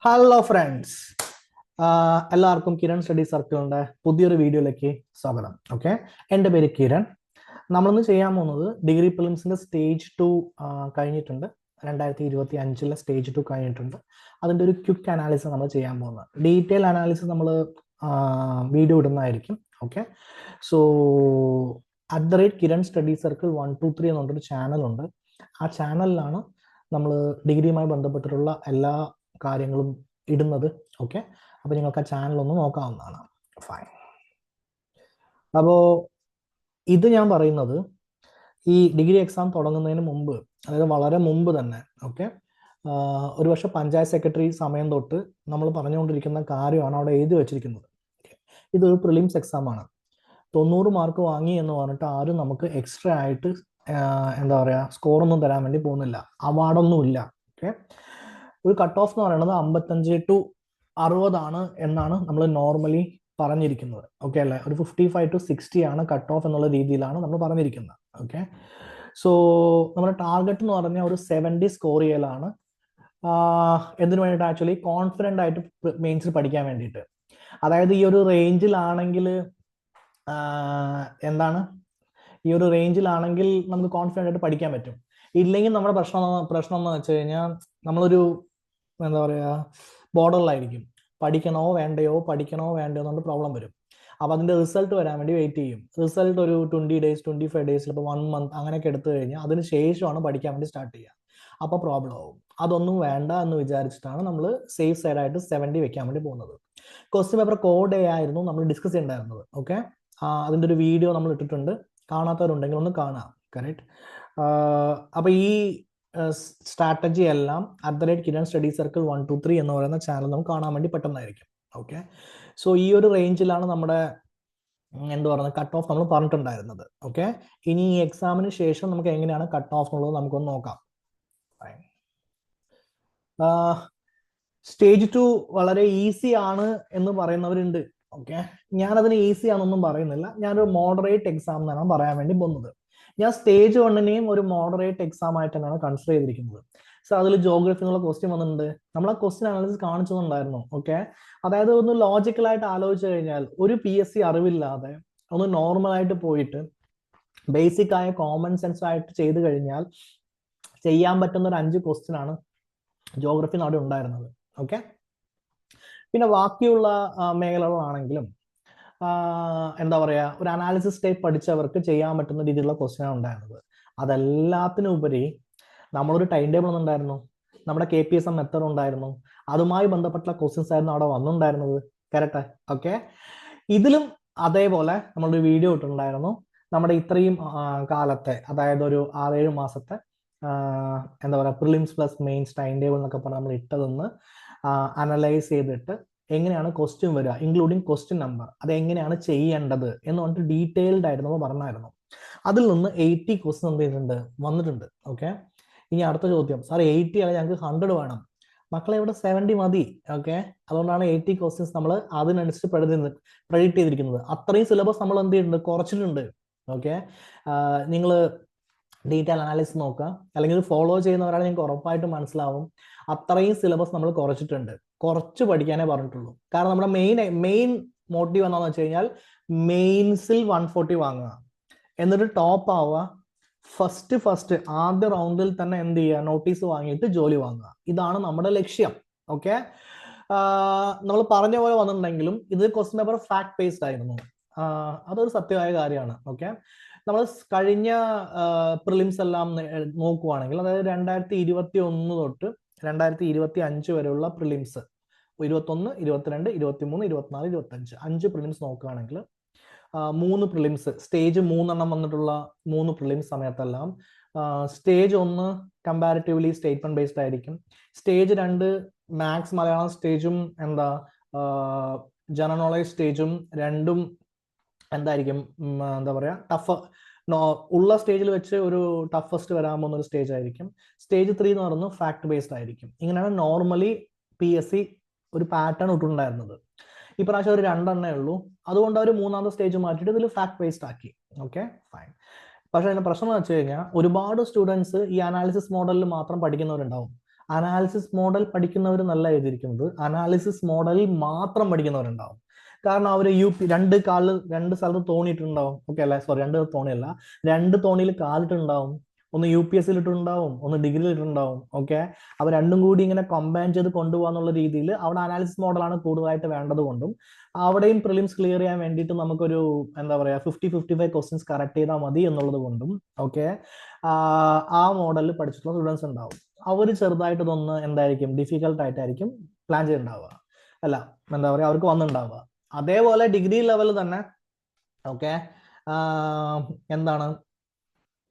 Hello friends, എല്ലാവർക്കും Kiran study സർക്കിളിൻ്റെ പുതിയൊരു വീഡിയോയിലേക്ക് സ്വാഗതം. ഓക്കെ, എൻ്റെ പേര് കിരൺ. നമ്മളിന്ന് ചെയ്യാൻ പോകുന്നത് ഡിഗ്രി പ്രിലിംസിൻ്റെ സ്റ്റേജ് 2 കഴിഞ്ഞിട്ടുണ്ട്. 2025 സ്റ്റേജ് 2 കഴിഞ്ഞിട്ടുണ്ട്. അതിൻ്റെ ഒരു ക്വിക്ക് അനാലിസിസ് നമ്മൾ ചെയ്യാൻ പോകുന്നത്. ഡീറ്റെയിൽ അനാലിസിസ് നമ്മൾ വീഡിയോ ഇടുന്നതായിരിക്കും. Okay, so @Kiran study circle 123 എന്ന് പറഞ്ഞൊരു ചാനലുണ്ട്. ആ ചാനലിലാണ് നമ്മൾ ഡിഗ്രിയുമായി ബന്ധപ്പെട്ടിട്ടുള്ള എല്ലാ കാര്യങ്ങളും ഇടുന്നത്. ഓക്കെ, അപ്പോൾ നിങ്ങൾക്ക് ആ ചാനൽ ഒന്ന് നോക്കാവുന്നതാണ്. ഫൈൻ. അപ്പോൾ ഇത് ഞാൻ പറയുന്നത് ഈ ഡിഗ്രി എക്സാം തുടങ്ങുന്നതിന് മുമ്പ്, അതായത് വളരെ മുമ്പ് തന്നെ, ഓക്കെ, ഒരു പക്ഷേ പഞ്ചായത്ത് സെക്രട്ടറി സമയം തൊട്ട് നമ്മൾ പറഞ്ഞുകൊണ്ടിരിക്കുന്ന കാര്യമാണ് അവിടെ എഴുതി വെച്ചിരിക്കുന്നത്. ഇതൊരു പ്രിലിംസ് എക്സാമാണ്. 90 മാർക്ക് വാങ്ങി എന്ന് പറഞ്ഞിട്ട് ആരും നമുക്ക് എക്സ്ട്രാ ആയിട്ട് എന്താ പറയുക സ്കോറൊന്നും തരാൻ വേണ്ടി പോകുന്നില്ല. അവാർഡൊന്നും ഇല്ല. ഓക്കെ, ഒരു കട്ട് ഓഫ് എന്ന് പറയുന്നത് 55 to 60 എന്നാണ് നമ്മൾ നോർമലി പറഞ്ഞിരിക്കുന്നത്. ഓക്കെ അല്ലേ? ഒരു 55 to 60 ആണ് കട്ട് ഓഫ് എന്നുള്ള രീതിയിലാണ് നമ്മൾ പറഞ്ഞിരിക്കുന്നത്. ഓക്കെ, സോ നമ്മുടെ ടാർഗറ്റ് എന്ന് പറഞ്ഞാൽ ഒരു 70 സ്കോർ ചെയ്യലാണ്. എന്തിനു വേണ്ടിയിട്ട്? ആക്ച്വലി കോൺഫിഡൻ്റ് ആയിട്ട് മെയിൻസിൽ പഠിക്കാൻ വേണ്ടിയിട്ട്. അതായത് ഈ ഒരു റേഞ്ചിലാണെങ്കിൽ എന്താണ്, ഈ ഒരു റേഞ്ചിലാണെങ്കിൽ നമുക്ക് കോൺഫിഡൻ്റ് ആയിട്ട് പഠിക്കാൻ പറ്റും. ഇല്ലെങ്കിൽ നമ്മുടെ പ്രശ്നം എന്ന് വെച്ച് കഴിഞ്ഞാൽ നമ്മളൊരു എന്താ പറയുക ബോർഡറിലായിരിക്കും. പഠിക്കണോ വേണ്ടയോ എന്നുള്ള പ്രോബ്ലം വരും. അപ്പോൾ അതിൻ്റെ റിസൾട്ട് വരാൻ വേണ്ടി വെയിറ്റ് ചെയ്യും. റിസൾട്ട് ഒരു 20 days 25 days ഇപ്പോൾ 1 month അങ്ങനെയൊക്കെ എടുത്തു കഴിഞ്ഞാൽ അതിന് ശേഷമാണ് പഠിക്കാൻ വേണ്ടി സ്റ്റാർട്ട് ചെയ്യുക. അപ്പോൾ പ്രോബ്ലം ആവും. അതൊന്നും വേണ്ട എന്ന് വിചാരിച്ചിട്ടാണ് നമ്മൾ സേഫ് സൈഡായിട്ട് 70 വെക്കാൻ വേണ്ടി പോകുന്നത്. ക്വസ്റ്റ്യൻ പേപ്പർ കോഡ് ആയിരുന്നു നമ്മൾ ഡിസ്കസ് ചെയ്തിട്ടുണ്ടായിരുന്നത്. ഓക്കെ, അതിൻ്റെ ഒരു വീഡിയോ നമ്മൾ ഇട്ടിട്ടുണ്ട്. കാണാത്തവരുണ്ടെങ്കിൽ ഒന്ന് കാണാം. കറക്റ്റ്. അപ്പോൾ ഈ സ്ട്രാറ്റജി എല്ലാം @കിരൺ സ്റ്റഡി സർക്കിൾ 123 എന്ന് പറയുന്ന ചാനൽ നമുക്ക് കാണാൻ വേണ്ടി പെട്ടെന്നായിരിക്കും. ഓക്കെ, സോ ഈ ഒരു റേഞ്ചിലാണ് നമ്മുടെ എന്ത് പറയുന്നത് കട്ട് ഓഫ് നമ്മൾ പറഞ്ഞിട്ടുണ്ടായിരുന്നത്. ഓക്കെ, ഇനി ഈ എക്സാമിന് ശേഷം നമുക്ക് എങ്ങനെയാണ് കട്ട് ഓഫ് എന്നുള്ളത് നമുക്കൊന്ന് നോക്കാം. സ്റ്റേജ് 2 വളരെ ഈസി ആണ് എന്ന് പറയുന്നവരുണ്ട്. ഓക്കെ, ഞാനതിന് ഈസി ആണെന്നൊന്നും പറയുന്നില്ല. ഞാനൊരു മോഡറേറ്റ് എക്സാം എന്നാണ് പറയാൻ വേണ്ടി പോകുന്നത്. ഞാൻ സ്റ്റേജ് 1നെയും ഒരു മോഡറേറ്റ് എക്സാം ആയിട്ട് തന്നെയാണ് കൺസിഡർ ചെയ്തിരിക്കുന്നത്. സോ അതിൽ ജോഗ്രഫി എന്നുള്ള ക്വസ്റ്റ്യൻ വന്നിട്ടുണ്ട്. നമ്മൾ ആ ക്വസ്റ്റ്യൻ അനാലിസിസ് കാണിച്ചതുണ്ടായിരുന്നു. ഓക്കെ, അതായത് ഒന്ന് ലോജിക്കലായിട്ട് ആലോചിച്ച് കഴിഞ്ഞാൽ ഒരു PSC അറിവില്ലാതെ ഒന്ന് നോർമലായിട്ട് പോയിട്ട് ബേസിക് ആയ കോമൺ സെൻസ് ആയിട്ട് ചെയ്ത് കഴിഞ്ഞാൽ ചെയ്യാൻ പറ്റുന്ന ഒരു 5 ക്വസ്റ്റ്യൻ ആണ് ജോഗ്രഫി അവിടെ ഉണ്ടായിരുന്നത്. ഓക്കെ, പിന്നെ ബാക്കിയുള്ള മേഖലകളാണെങ്കിലും എന്താ പറയുക ഒരു അനാലിസിസ് ടൈപ്പ് പഠിച്ചവർക്ക് ചെയ്യാൻ പറ്റുന്ന രീതിയിലുള്ള ക്വസ്റ്റ്യൻ ഉണ്ടായിരുന്നത്. അതെല്ലാത്തിനും ഉപരി നമ്മളൊരു ടൈം ടേബിൾ ഉണ്ടായിരുന്നു, നമ്മുടെ KPSM മെത്തേഡ് ഉണ്ടായിരുന്നു, അതുമായി ബന്ധപ്പെട്ട ക്വസ്റ്റ്യൻസ് ആയിരുന്നു അവിടെ വന്നിട്ടുണ്ടായിരുന്നത്. കറക്റ്റ്. ഓക്കെ, ഇതിലും അതേപോലെ നമ്മളൊരു വീഡിയോ ഇട്ടിട്ടുണ്ടായിരുന്നു. നമ്മുടെ ഇത്രയും കാലത്തെ, അതായത് ഒരു 6-7 മാസത്തെ എന്താ പറയുക prelims plus mains time table എന്നൊക്കെ പറഞ്ഞ് നമ്മൾ ഇട്ടതെന്ന് അനലൈസ് ചെയ്തിട്ട് എങ്ങനെയാണ് ക്വസ്റ്റ്യൻ വരിക, ഇൻക്ലൂഡിങ് ക്വസ്റ്റ്യൻ നമ്പർ, അത് എങ്ങനെയാണ് ചെയ്യേണ്ടത് എന്ന് പറഞ്ഞിട്ട് ഡീറ്റെയിൽഡ് ആയിട്ട് നമ്മൾ പറഞ്ഞായിരുന്നു. അതിൽ നിന്ന് 80 ക്വസ്റ്റ്യൻ എന്ത് ചെയ്തിട്ടുണ്ട്, വന്നിട്ടുണ്ട്. ഓക്കെ, ഇനി അടുത്ത ചോദ്യം, സാർ 80 അല്ല ഞങ്ങൾക്ക് 100 വേണം. മക്കളെ ഇവിടെ 70 മതി. ഓക്കെ, അതുകൊണ്ടാണ് 80 ക്വസ്റ്റ്യൻസ് നമ്മൾ അതിനനുസരിച്ച് പ്രഡിക്റ്റ് ചെയ്തിരിക്കുന്നത്. അത്രയും സിലബസ് നമ്മൾ എന്ത് ചെയ്തിട്ടുണ്ട്, കുറച്ചിട്ടുണ്ട്. ഓക്കെ, നിങ്ങൾ ഡീറ്റെയിൽ അനാലിസിസ് നോക്കുക, അല്ലെങ്കിൽ ഫോളോ ചെയ്യുന്നവരാണ് നിങ്ങൾക്ക് ഉറപ്പായിട്ട് മനസ്സിലാവും. അത്രയും സിലബസ് നമ്മൾ കുറച്ചിട്ടുണ്ട്. കുറച്ച് പഠിക്കാനേ പറഞ്ഞിട്ടുള്ളൂ. കാരണം നമ്മുടെ മെയിൻ മോട്ടീവ് എന്താണെന്ന് വെച്ച് കഴിഞ്ഞാൽ മെയിൻസിൽ 140 വാങ്ങുക, എന്നിട്ട് ടോപ്പ് ആവുക. ഫസ്റ്റ് ആദ്യ റൗണ്ടിൽ തന്നെ എന്ത് ചെയ്യുക, നോട്ടീസ് വാങ്ങിയിട്ട് ജോലി വാങ്ങുക. ഇതാണ് നമ്മുടെ ലക്ഷ്യം. ഓക്കെ, നമ്മൾ പറഞ്ഞ പോലെ വന്നിട്ടുണ്ടെങ്കിലും ഇത് ക്വസ്റ്റ്യൻ പേപ്പർ ഫാക്ട് ബേസ്ഡ് ആയിരുന്നു. അതൊരു സത്യമായ കാര്യമാണ്. ഓക്കെ, നമ്മൾ കഴിഞ്ഞ പ്രിലിംസ് എല്ലാം നോക്കുവാണെങ്കിൽ, അതായത് 2021 തൊട്ട് 2025 വരെയുള്ള പ്രിലിംസ് 21, 22, 23, 24, 25 5 പ്രിലിംസ് നോക്കുകയാണെങ്കിൽ 3 പ്രിലിംസ് സ്റ്റേജ് 3 വന്നിട്ടുള്ള 3 പ്രിലിംസ് സമയത്തെല്ലാം സ്റ്റേജ് 1 കമ്പാരിറ്റീവ്ലി സ്റ്റേറ്റ്മെന്റ് ബേസ്ഡ് ആയിരിക്കും. സ്റ്റേജ് 2 മാത്സ് മലയാളം സ്റ്റേജും ജനറൽ നോളേജ് സ്റ്റേജും രണ്ടും എന്തായിരിക്കും, എന്താ പറയുക ടഫ് ഉള്ള സ്റ്റേജിൽ വെച്ച് ഒരു ടഫസ്റ്റ് വരാൻ പോകുന്ന ഒരു സ്റ്റേജ് ആയിരിക്കും. സ്റ്റേജ് 3 എന്ന് പറയുന്നത് ഫാക്ട് ബേസ്ഡ് ആയിരിക്കും. ഇങ്ങനെയാണ് നോർമലി PSC ഒരു പാറ്റേൺ ഇട്ടുണ്ടായിരുന്നത്. ഇപ്രാവശ്യം ഒരു 2 എണ്ണേ ഉള്ളൂ. അതുകൊണ്ട് അവർ 3ാമത്തെ സ്റ്റേജ് മാറ്റിയിട്ട് ഇതിൽ ഫാക്ട് ബേസ്ഡ് ആക്കി. Okay, fine. പക്ഷെ അതിന്റെ പ്രശ്നം എന്ന് വെച്ച് കഴിഞ്ഞാൽ ഒരുപാട് സ്റ്റുഡൻസ് ഈ അനാലിസിസ് മോഡലിൽ മാത്രം പഠിക്കുന്നവരുണ്ടാവും. അനാലിസിസ് മോഡൽ പഠിക്കുന്നവർ നല്ല എഴുതിയിരിക്കുന്നത്, അനാലിസിസ് മോഡലിൽ മാത്രം പഠിക്കുന്നവരുണ്ടാവും. കാരണം അവർ രണ്ട് സ്ഥലത്ത് തോണിയിട്ടുണ്ടാവും. ഓക്കെ അല്ലെ, സോറി, രണ്ട് തോണിയല്ല, രണ്ട് തോണിയിൽ കാലിട്ടുണ്ടാവും. ഒന്ന് UPSC ഇട്ടുണ്ടാവും, ഒന്ന് ഡിഗ്രിയിൽ ഇട്ടുണ്ടാവും. ഓക്കെ, അവ രണ്ടും കൂടി ഇങ്ങനെ കമ്പൈൻ ചെയ്ത് കൊണ്ടുപോകാന്നുള്ള രീതിയിൽ അവിടെ അനാലിസിസ് മോഡലാണ് കൂടുതലായിട്ട് വേണ്ടത് കൊണ്ടും അവിടെയും പ്രിലിംസ് ക്ലിയർ ചെയ്യാൻ വേണ്ടിയിട്ട് നമുക്കൊരു എന്താ പറയാ 50-55 ക്വസ്റ്റ്യൻസ് കറക്റ്റ് ചെയ്താൽ മതി എന്നുള്ളത് കൊണ്ടും ഓക്കെ ആ മോഡലിൽ പഠിച്ചിട്ടുള്ള സ്റ്റുഡൻസ് ഉണ്ടാവും. അവർ ചെറുതായിട്ട് ഇതൊന്ന് എന്തായിരിക്കും ഡിഫിക്കൽട്ട് ആയിട്ടായിരിക്കും പ്ലാൻ ചെയ്തിട്ടുണ്ടാവുക, അല്ല എന്താ പറയാ അവർക്ക് വന്നിട്ടുണ്ടാവുക. അതേപോലെ ഡിഗ്രി ലെവൽ തന്നെ ഓക്കെ എന്താണ്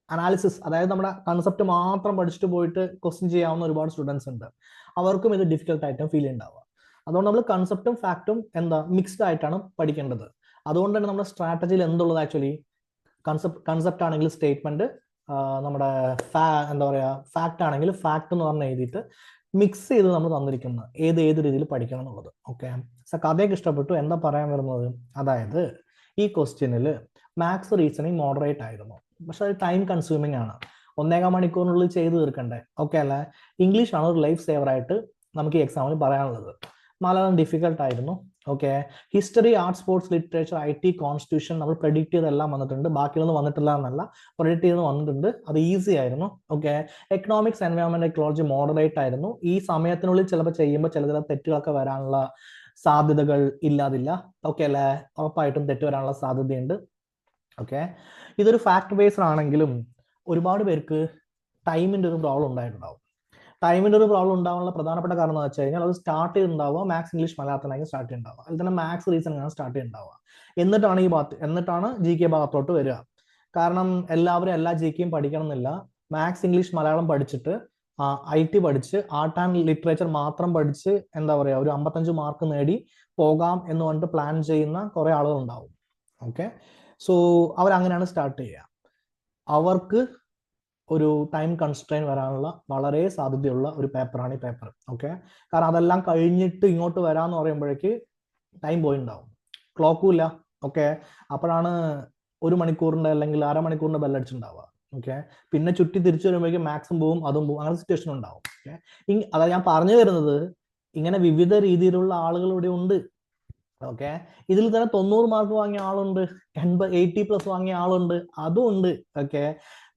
അനാലിസിസ്, അതായത് നമ്മുടെ കൺസെപ്റ്റ് മാത്രം പഠിച്ചിട്ട് പോയിട്ട് ക്വസ്റ്റ്യൻ ചെയ്യാവുന്ന ഒരുപാട് സ്റ്റുഡൻസ് ഉണ്ട്. അവർക്കും ഇത് ഡിഫിക്കൽട്ട് ആയിട്ടും ഫീൽ ഉണ്ടാവുക. അതുകൊണ്ട് നമ്മൾ കൺസെപ്റ്റും ഫാക്റ്റും മിക്സ്ഡ് ആയിട്ടാണ് പഠിക്കേണ്ടത്. അതുകൊണ്ട് തന്നെ നമ്മുടെ സ്ട്രാറ്റജിയിൽ എന്തുള്ളത് ആക്ച്വലി കൺസെപ്റ്റ് ആണെങ്കിൽ സ്റ്റേറ്റ്മെന്റ്, നമ്മുടെ എന്താ പറയാ ഫാക്ട് ആണെങ്കിൽ ഫാക്ട് എന്ന് പറഞ്ഞ് എഴുതിയിട്ട് മിക്സ് ചെയ്ത് നമ്മൾ തന്നിരിക്കുന്നത് ഏത് രീതിയിൽ പഠിക്കണം എന്നുള്ളത്. ഓക്കെ, കഥയൊക്കെ ഇഷ്ടപ്പെട്ടു. എന്താ പറയാൻ വരുന്നത്, അതായത് ഈ ക്വസ്റ്റ്യനിൽ മാത്സ് റീസണിങ് മോഡറേറ്റ് ആയിരുന്നു, പക്ഷെ അത് ടൈം കൺസ്യൂമിംഗ് ആണ്. 1.25 മണിക്കൂറിനുള്ളിൽ ചെയ്ത് തീർക്കണ്ടേ. ഓക്കെ അല്ലേ. ഇംഗ്ലീഷ് ആണ് ഒരു ലൈഫ് സേവർ ആയിട്ട് നമുക്ക് ഈ എക്സാമിൽ പറയാനുള്ളത്. മലയാളം ഡിഫിക്കൽട്ട് ആയിരുന്നു. Okay, history, arts, sports, literature, IT, constitution നമ്മൾ പ്രെഡിക്ട് ചെയ്തെല്ലാം വന്നിട്ടുണ്ട്. ബാക്കിയൊന്നും വന്നിട്ടില്ല എന്നല്ല, പ്രെഡിക്ട് ചെയ്ത് വന്നിട്ടുണ്ട്. അത് ഈസി ആയിരുന്നു. Okay, economics, environment, ecology moderate ആയിരുന്നു. ഈ സമയത്തിനുള്ളിൽ ചിലപ്പോൾ ചെയ്യുമ്പോൾ ചില തെറ്റുകളൊക്കെ വരാനുള്ള സാധ്യതകൾ ഇല്ലാതില്ല. ഓക്കെ അല്ലേ, ഉറപ്പായിട്ടും തെറ്റ് വരാനുള്ള സാധ്യതയുണ്ട്. ഓക്കെ, ഇതൊരു ഫാക്ട് ബേസ്ഡ് ആണെങ്കിലും ഒരുപാട് പേർക്ക് ടൈമിന്റെ ഒരു പ്രോബ്ലം ഉണ്ടായിട്ടുണ്ടാവും. ടൈമിന്റെ ഒരു പ്രോബ്ലം ഉണ്ടാവാനുള്ള പ്രധാനപ്പെട്ട കാരണം എന്ന് വെച്ച് കഴിഞ്ഞാൽ അത് സ്റ്റാർട്ട് ചെയ്തിട്ടുണ്ടാവുക മാത്സ്, ഇംഗ്ലീഷ്, മലയാളത്തിനായിരിക്കും സ്റ്റാർട്ട് ചെയ്യുന്നുണ്ടാവുക. അതിൽ തന്നെ മാത്സ് റീസണിംഗ് ആണ് സ്റ്റാർട്ട് ചെയ്യുന്നുണ്ടാവുക. എന്നിട്ടാണ് GK ഭാഗത്തോട്ട് വരിക. കാരണം എല്ലാവരും എല്ലാ GKയും പഠിക്കണം എന്നില്ല. മാത്സ്, ഇംഗ്ലീഷ്, മലയാളം പഠിച്ചിട്ട് IT പഠിച്ച് ആർട്ട് ആൻഡ് ലിറ്ററേച്ചർ മാത്രം പഠിച്ച് എന്താ പറയാ ഒരു 55 മാർക്ക് നേടി പോകാം എന്ന് പറഞ്ഞിട്ട് പ്ലാൻ ചെയ്യുന്ന കുറെ ആളുകൾ ഉണ്ടാവും. ഓക്കെ, സോ അവരങ്ങനെയാണ് സ്റ്റാർട്ട് ചെയ്യുക. അവർക്ക് ഒരു ടൈം കൺസ്ട്രെയിൻ വരാനുള്ള വളരെ സാധ്യതയുള്ള ഒരു പേപ്പറാണ് ഈ പേപ്പർ. ഓക്കെ, കാരണം അതെല്ലാം കഴിഞ്ഞിട്ട് ഇങ്ങോട്ട് വരാന്ന് പറയുമ്പോഴേക്ക് ടൈം പോയിണ്ടാവും, ക്ലോക്കും ഇല്ല. ഓക്കെ, അപ്പോഴാണ് 1 മണിക്കൂറിന്റെ അല്ലെങ്കിൽ അരമണിക്കൂറിന്റെ ബെല്ലടിച്ചിട്ടുണ്ടാവുക. ഓക്കെ, പിന്നെ ചുറ്റി തിരിച്ചു വരുമ്പോഴേക്കും മാക്സും പോവും, അതും പോവും, അങ്ങനെ സിറ്റുവേഷൻ ഉണ്ടാവും. ഓക്കെ, അതാ ഞാൻ പറഞ്ഞു വരുന്നത്, ഇങ്ങനെ വിവിധ രീതിയിലുള്ള ആളുകൾ ഇവിടെ ഉണ്ട്. ഓക്കെ, ഇതിൽ തന്നെ 90 മാർക്ക് വാങ്ങിയ ആളുണ്ട്, 80+ വാങ്ങിയ ആളുണ്ട്, അതും ഉണ്ട്. ഓക്കെ,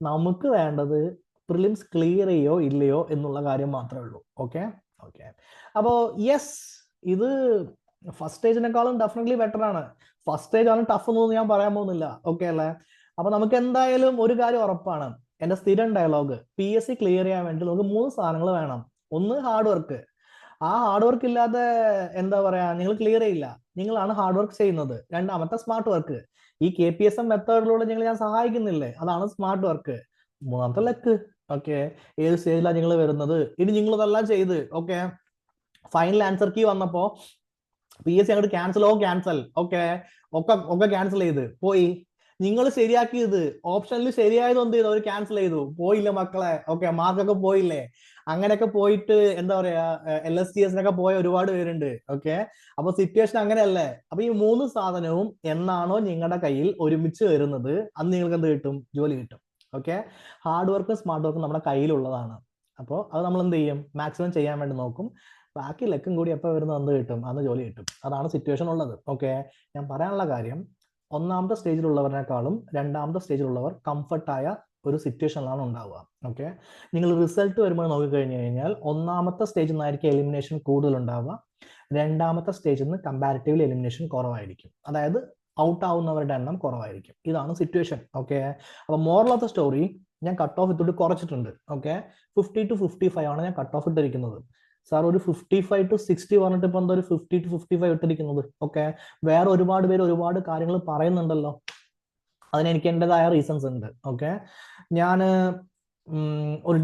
നമുക്ക് വേണ്ടത് പ്രിലിംസ് ക്ലിയർ ചെയ്യോ ഇല്ലയോ എന്നുള്ള കാര്യം മാത്രമേ ഉള്ളൂ. ഓക്കെ ഓക്കെ, അപ്പോ യെസ്, ഇത് ഫസ്റ്റ് സ്റ്റേജിനേക്കാളും ഡെഫിനറ്റ്ലി ബെറ്റർ ആണ്. ഫസ്റ്റ് സ്റ്റേജ് ആണ് ടഫ് എന്നൊന്നും ഞാൻ പറയാൻ പോകുന്നില്ല. ഓക്കെ അല്ലേ. അപ്പൊ നമുക്ക് എന്തായാലും ഒരു കാര്യം ഉറപ്പാണ്, എന്റെ സ്ഥിരം ഡയലോഗ്, PSC ക്ലിയർ ചെയ്യാൻ വേണ്ടി നമുക്ക് 3 സാധനങ്ങൾ വേണം. ഒന്ന് ഹാർഡ് വർക്ക്. ആ ഹാർഡ് വർക്ക് ഇല്ലാതെ എന്താ പറയാ നിങ്ങൾ ക്ലിയർ ചെയ്യില്ല. നിങ്ങളാണ് ഹാർഡ് വർക്ക് ചെയ്യുന്നത്. രണ്ടാമത്തെ സ്മാർട്ട് വർക്ക്. ഈ KPSM മെത്തേഡിലൂടെ നിങ്ങൾ ഞാൻ സഹായിക്കുന്നില്ലേ, അതാണ് സ്മാർട്ട് വർക്ക്. മൂന്നാമത്തെ ലക്ക്. ഓക്കെ, ഏത് സ്റ്റേജിലാണ് നിങ്ങൾ വരുന്നത്. ഇനി നിങ്ങൾ ഇതെല്ലാം ചെയ്ത് ഓക്കെ ഫൈനൽ ആൻസർ കീ വന്നപ്പോ PSC അങ്ങോട്ട് ക്യാൻസൽ ഓക്കെ ഒക്കെ ക്യാൻസൽ ചെയ്ത് പോയി. നിങ്ങൾ ശരിയാക്കിയത് ഓപ്ഷനിൽ ശരിയായത് എന്ത് ചെയ്തു, അവർ ക്യാൻസൽ ചെയ്തു. പോയില്ല മക്കളെ. ഓക്കെ, മാർക്കൊക്കെ പോയില്ലേ. അങ്ങനെയൊക്കെ പോയിട്ട് എന്താ പറയാ LSTS പോയ ഒരുപാട് പേരുണ്ട്. ഓക്കെ, അപ്പൊ സിറ്റുവേഷൻ അങ്ങനെയല്ലേ. അപ്പൊ ഈ 3 സാധനവും എന്നാണോ നിങ്ങളുടെ കയ്യിൽ ഒരുമിച്ച് വരുന്നത് അന്ന് നിങ്ങൾക്ക് എന്ത് കിട്ടും, ജോലി കിട്ടും. ഓക്കെ, ഹാർഡ് വർക്കും സ്മാർട്ട് വർക്കും നമ്മുടെ കയ്യിലുള്ളതാണ്. അപ്പോൾ അത് നമ്മൾ എന്ത് ചെയ്യും, മാക്സിമം ചെയ്യാൻ വേണ്ടി നോക്കും. ബാക്കി ലക്കും കൂടി എപ്പോൾ വരുന്നത് എന്ത് കിട്ടും, അന്ന് ജോലി കിട്ടും. അതാണ് സിറ്റുവേഷൻ ഉള്ളത്. ഓക്കെ, ഞാൻ പറയാനുള്ള കാര്യം, ഒന്നാമത്തെ സ്റ്റേജിലുള്ളവരെക്കാളും രണ്ടാമത്തെ സ്റ്റേജിലുള്ളവർ കംഫർട്ടായ ഒരു സിറ്റുവേഷനിലാണ് ഉണ്ടാവുക. ഓക്കെ, നിങ്ങൾ റിസൾട്ട് വരുമ്പോൾ നോക്കിക്കഴിഞ്ഞു കഴിഞ്ഞാൽ ഒന്നാമത്തെ സ്റ്റേജിൽ നിന്നായിരിക്കും എലിമിനേഷൻ കൂടുതൽ ഉണ്ടാവുക, രണ്ടാമത്തെ സ്റ്റേജിൽ നിന്ന് കമ്പാരിറ്റീവ്ലി എലിമിനേഷൻ കുറവായിരിക്കും. അതായത് ഔട്ട് ആവുന്നവരുടെ എണ്ണം കുറവായിരിക്കും. ഇതാണ് സിറ്റുവേഷൻ. ഓക്കെ, അപ്പൊ മോറൽ ഓഫ് ദ സ്റ്റോറി, ഞാൻ കട്ട് ഓഫ് ഇട്ടിട്ട് കുറച്ചിട്ടുണ്ട്. ഓക്കെ, 50 to 55 ആണ് ഞാൻ കട്ട് ഓഫ് ഇട്ടിരിക്കുന്നത്. സാർ ഒരു 55 to 60 പറഞ്ഞിട്ട് ഇപ്പൊ എന്താ ഒരു 50 to 55 ഇട്ടിരിക്കുന്നത്. ഓക്കെ, വേറെ ഒരുപാട് പേര് ഒരുപാട് കാര്യങ്ങൾ പറയുന്നുണ്ടല്ലോ, അതിന് എനിക്ക് എൻ്റെതായ റീസൺസ് ഉണ്ട്. ഓക്കെ, ഞാൻ ഒരു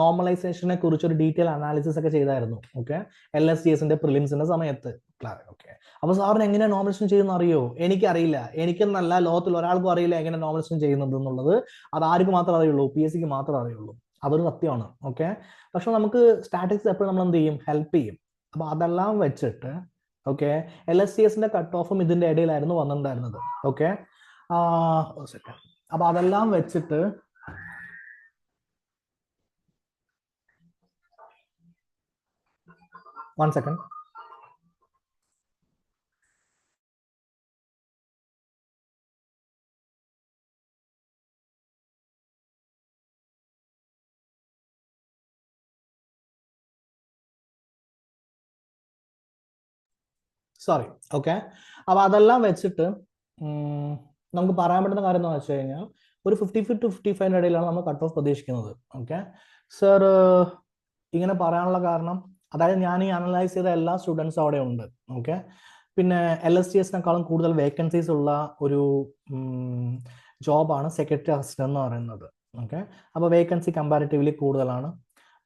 നോർമലൈസേഷനെ കുറിച്ച് ഒരു ഡീറ്റെയിൽ അനാലിസിസ് ഒക്കെ ചെയ്തായിരുന്നു. ഓക്കെ, LSTSന്റെ പ്രിലിംസിന്റെ സമയത്ത്. ഓക്കെ, അപ്പൊ സാറിന് എങ്ങനെ നോർമലൈസേഷൻ ചെയ്യുന്ന അറിയോ? എനിക്കറിയില്ല. എനിക്കെന്നല്ല, ലോകത്തിൽ ഒരാൾക്കും അറിയില്ല എങ്ങനെ നോർമലൈസേഷൻ ചെയ്യുന്നത് എന്നുള്ളത്. അത് ആർക്ക് മാത്രമേ അറിയുള്ളൂ, PSCക്ക് മാത്രമേ അറിയുള്ളൂ. അതൊരു സത്യമാണ്. ഓക്കെ, പക്ഷെ നമുക്ക് സ്റ്റാറ്റിക്സ് എപ്പോഴും നമ്മൾ എന്ത് ചെയ്യും, ഹെൽപ്പ് ചെയ്യും. അപ്പൊ അതെല്ലാം വെച്ചിട്ട് ഓക്കെ LSTSന്റെ കട്ട് ഓഫും ഇതിന്റെ ഇടയിലായിരുന്നു വന്നിട്ടുണ്ടായിരുന്നത്. ഓക്കെ, അപ്പൊ അതെല്ലാം വെച്ചിട്ട് 1 second. സോറി. ഓക്കെ, അപ്പൊ അതെല്ലാം വെച്ചിട്ട് നമുക്ക് പറയാൻ പറ്റുന്ന കാര്യം എന്താണെന്ന് വെച്ച് കഴിഞ്ഞാൽ ഒരു 55 ഇടയിലാണ് നമ്മൾ കട്ട് ഓഫ് പ്രതീക്ഷിക്കുന്നത്. ഓക്കെ സർ, ഇങ്ങനെ പറയാനുള്ള കാരണം അതായത് ഞാൻ ഈ അനലൈസ് ചെയ്ത എല്ലാ സ്റ്റുഡൻസും അവിടെ ഉണ്ട്. ഓക്കെ, പിന്നെ LSTS-നേക്കാളും കൂടുതൽ വേക്കൻസീസ് ഉള്ള ഒരു ജോബാണ് സെക്രട്ടറി അസിസ്റ്റന്റ് എന്ന് പറയുന്നത്. ഓക്കെ, അപ്പോൾ വേക്കൻസി കമ്പാരിറ്റീവ്ലി കൂടുതലാണ്.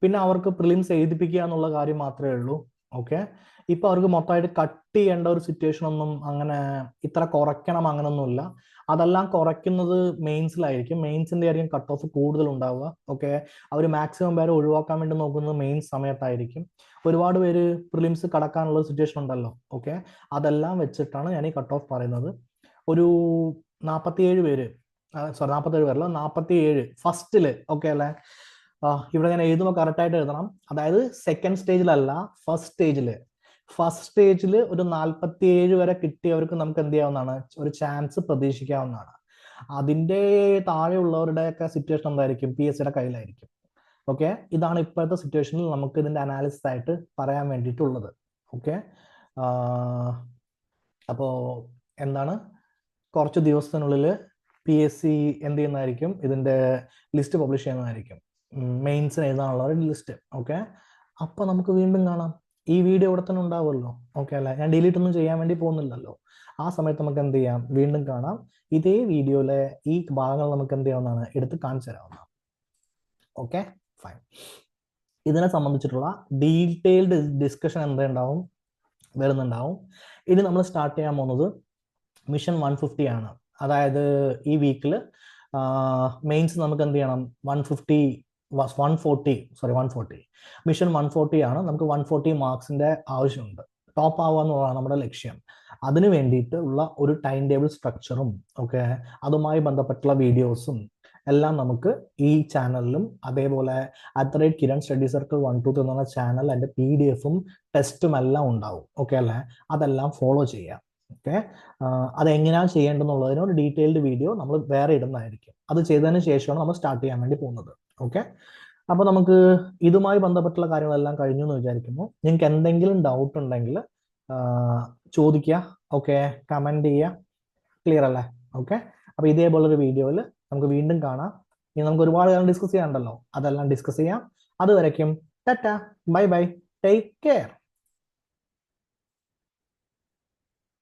പിന്നെ അവർക്ക് പ്രിലിംസ് എഴുതിപ്പിക്കുക എന്നുള്ള കാര്യം മാത്രമേ ഉള്ളൂ. ഓക്കെ, ഇപ്പൊ അവർക്ക് മൊത്തമായിട്ട് കട്ട് ചെയ്യേണ്ട ഒരു സിറ്റുവേഷൻ ഒന്നും അങ്ങനെ ഇത്ര കുറയ്ക്കണം അങ്ങനൊന്നുമില്ല. അതെല്ലാം കുറയ്ക്കുന്നത് മെയിൻസിലായിരിക്കും. മെയിൻസിന്റെ ആയിരിക്കും കട്ട് ഓഫ് കൂടുതൽ ഉണ്ടാവുക. ഓക്കെ, അവർ മാക്സിമം പേരെ ഒഴിവാക്കാൻ വേണ്ടി നോക്കുന്നത് മെയിൻസ് സമയത്തായിരിക്കും. ഒരുപാട് പേര് പ്രിലിംസ് കടക്കാനുള്ള സിറ്റുവേഷൻ ഉണ്ടല്ലോ. ഓക്കെ, അതെല്ലാം വെച്ചിട്ടാണ് ഞാൻ ഈ കട്ട് ഓഫ് പറയുന്നത്. ഒരു 47 പേര്, സോറി 47 പേരല്ല, 47 ഫസ്റ്റില്. ഓക്കെ അല്ലേ? ഇവിടെ ഞാൻ എഴുതുമ്പോൾ കറക്റ്റായിട്ട് എഴുതണം. അതായത് സെക്കൻഡ് സ്റ്റേജിലല്ല, ഫസ്റ്റ് സ്റ്റേജിൽ ഒരു 47 വരെ കിട്ടിയവർക്ക് നമുക്ക് എന്ത് ചെയ്യാവുന്നതാണ്, ഒരു ചാൻസ് പ്രതീക്ഷിക്കാവുന്നതാണ്. അതിൻ്റെ താഴെയുള്ളവരുടെയൊക്കെ സിറ്റുവേഷൻ എന്തായിരിക്കും, PSCയുടെ കയ്യിലായിരിക്കും. ഓക്കെ, ഇതാണ് ഇപ്പോഴത്തെ സിറ്റുവേഷനിൽ നമുക്ക് ഇതിന്റെ അനാലിസിസ് ആയിട്ട് പറയാൻ വേണ്ടിയിട്ടുള്ളത്. ഓക്കെ, അപ്പോ എന്താണ്, കുറച്ച് ദിവസത്തിനുള്ളിൽ PSC എന്ത് ചെയ്യുന്നതായിരിക്കും, ഇതിന്റെ ലിസ്റ്റ് പബ്ലിഷ് ചെയ്യുന്നതായിരിക്കും, മെയിൻസിന് എഴുതാനുള്ള ഒരു ലിസ്റ്റ്. ഓക്കെ, അപ്പൊ നമുക്ക് വീണ്ടും കാണാം. ഈ വീഡിയോ ഇവിടെ തന്നെ ഉണ്ടാവുമല്ലോ. ഓക്കെ അല്ലേ? ഞാൻ ഡിലീറ്റ് ഒന്നും ചെയ്യാൻ വേണ്ടി പോകുന്നില്ലല്ലോ. ആ സമയത്ത് നമുക്ക് എന്ത് ചെയ്യാം, വീണ്ടും കാണാം. ഇതേ വീഡിയോയിലെ ഈ ഭാഗങ്ങൾ നമുക്ക് എന്ത് ചെയ്യാവുന്നതാണ്, എടുത്ത് കാണിച്ചു തരാവുന്നതാണ്. Okay fine. ഇതിനെ സംബന്ധിച്ചിട്ടുള്ള ഡീറ്റെയിൽഡ് ഡിസ്കഷൻ എന്തുണ്ടാവും, വരുന്നുണ്ടാവും. ഇനി നമ്മൾ സ്റ്റാർട്ട് ചെയ്യാൻ പോകുന്നത് മിഷൻ 150 ആണ്. അതായത് ഈ വീക്കിൽ മെയിൻസ് നമുക്ക് എന്ത് ചെയ്യണം, 140 മിഷൻ 140 ആണ്. നമുക്ക് 140 മാർക്സിന്റെ ആവശ്യമുണ്ട്. ടോപ്പ് ആവുക എന്നുള്ളതാണ് നമ്മുടെ ലക്ഷ്യം. അതിനു വേണ്ടിയിട്ട് ഉള്ള ഒരു ടൈം ടേബിൾ സ്ട്രക്ചറും ഓക്കെ, അതുമായി ബന്ധപ്പെട്ടുള്ള വീഡിയോസും എല്ലാം നമുക്ക് ഈ ചാനലിലും അതേപോലെ @കിരൺ സ്റ്റഡി സർക്കിൾ 123 എന്നുള്ള ചാനൽ അതിന്റെ PDF-ഉം ടെസ്റ്റും എല്ലാം ഉണ്ടാവും. ഓക്കെ അല്ലേ? അതെല്ലാം ഫോളോ ചെയ്യാം. ഓക്കെ, അതെങ്ങനെയാണ് ചെയ്യേണ്ടതെന്നുള്ളതിന് ഒരു ഡീറ്റെയിൽഡ് വീഡിയോ നമ്മൾ വേറെ ഇടുന്നതായിരിക്കും. അത് ചെയ്തതിന് ശേഷമാണ് നമ്മൾ സ്റ്റാർട്ട് ചെയ്യാൻ വേണ്ടി പോകുന്നത്. ഓക്കെ, അപ്പോൾ നമുക്ക് ഇതുമായി ബന്ധപ്പെട്ടുള്ള കാര്യങ്ങളെല്ലാം കഴിഞ്ഞു എന്ന് വിചാരിക്കുന്നു. നിങ്ങൾക്ക് എന്തെങ്കിലും ഡൗട്ട് ഉണ്ടെങ്കിൽ ചോദിക്കുക. ഓക്കെ, കമന്റ് ചെയ്യുക. ക്ലിയർ അല്ലേ? ഓക്കെ, അപ്പോൾ ഇതേപോലൊരു വീഡിയോയിൽ നമുക്ക് വീണ്ടും കാണാം. ഇനി നമുക്ക് ഒരുപാട് കാര്യം ഡിസ്കസ് ചെയ്യാനുണ്ടല്ലോ, അതെല്ലാം ഡിസ്കസ് ചെയ്യാം. അതുവരയ്ക്കും tata, bye bye, take care.